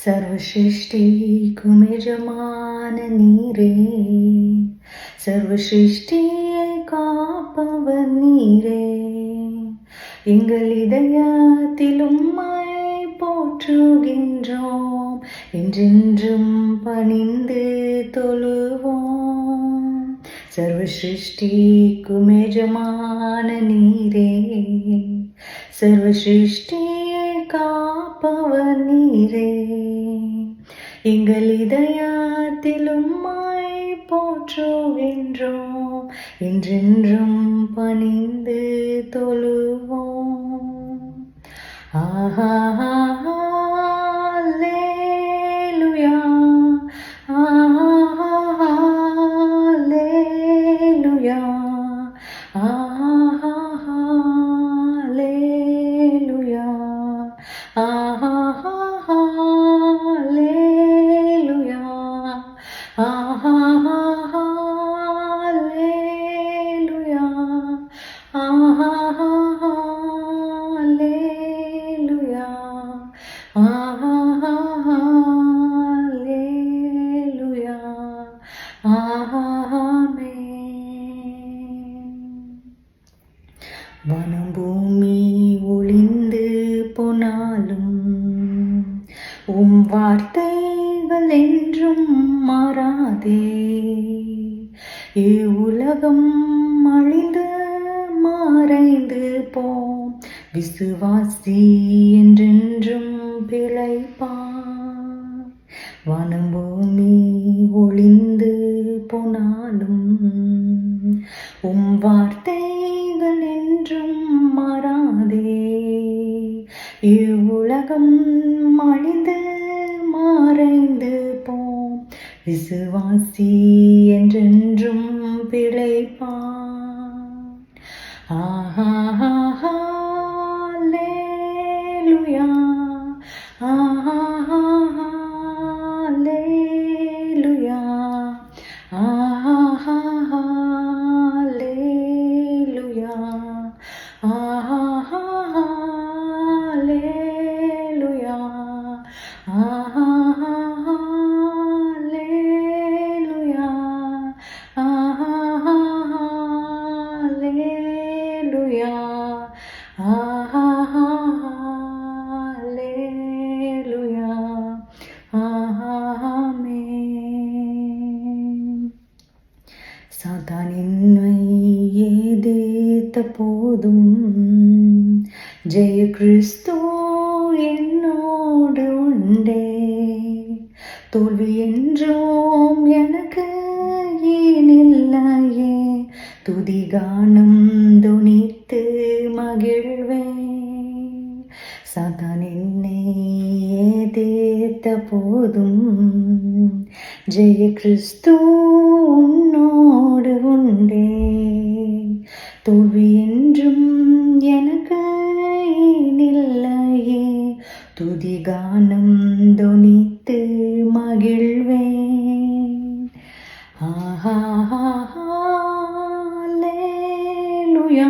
சர்வசிருஷ்டிக்கும் எஜமான நீரே, சர்வசிருஷ்டியை காப்பவர் நீரே. எங்கள் இதயத்தில் உம்மை போற்றுகின்றோம், என்றென்றும் பணிந்து தொழுவோம். சர்வசிருஷ்டிக்கும் எஜமான நீரே, சர்வசிருஷ்டியை காப்பவர் நீரே. எங்கள் இதயத்தில் உம்மை போற்றுகின்றோம், என்றென்றும் பணிந்து தொழுவோம். ஆஹா அல்லேலூயா, ஆஹா அல்லேலூயா, ஆஹா அல்லேலூயா, ஆஹா அல்லேலூயா, ஆஹா அல்லேலூயா, ஆஹா அல்லேலூயா, ஆஹா அல்லேலூயா, ஆமென். வானம் பூமி ஒளிந்து போனாலும் உம் வார்த்தைகள் என்றும் மாறாதே. இவ்வுலகம் அழிந்து மறைந்து போம், விசுவாசி என்றென்றும் பிழைப்பான். வானம் பூமி ஒளிந்து போனாலும் உம் வார்த்தைகள் என்றும் மாறாதே. இவ்வுலகம் அழிந்து மறைந்து போம், விசுவாசி என்றென்றும் பிழைப்பான். ஆஹா அல்லேலூயா, ஆஹா அல்லேலூயா, ஆஹா அல்லேலூயா, ஆஹா அல்லேலூயா, ஆஹா அல்லேலூயா, ஆஹா அல்லேலூயா, ஆஹா அல்லேலூயா, ஆமென். சாத்தான் என்னை எதிர்த்த போதும் ஜெய கிறிஸ்து என்னோடு உண்டே. தோல்வி என்றும் எனக்கு ஏனில்லையே, துதிகானம் துணித்து மகிழ்வேன். சாத்தான் என்னை எதிர்த்த போதும் ஜெய கிறிஸ்து உன்னோடு உண்டே. தோல்வி என்றும் எனக்கு ஏனில்லையே, துதிகானம் துணித்து மகிழ்வேன். ஆஹா அல்லேலூயா,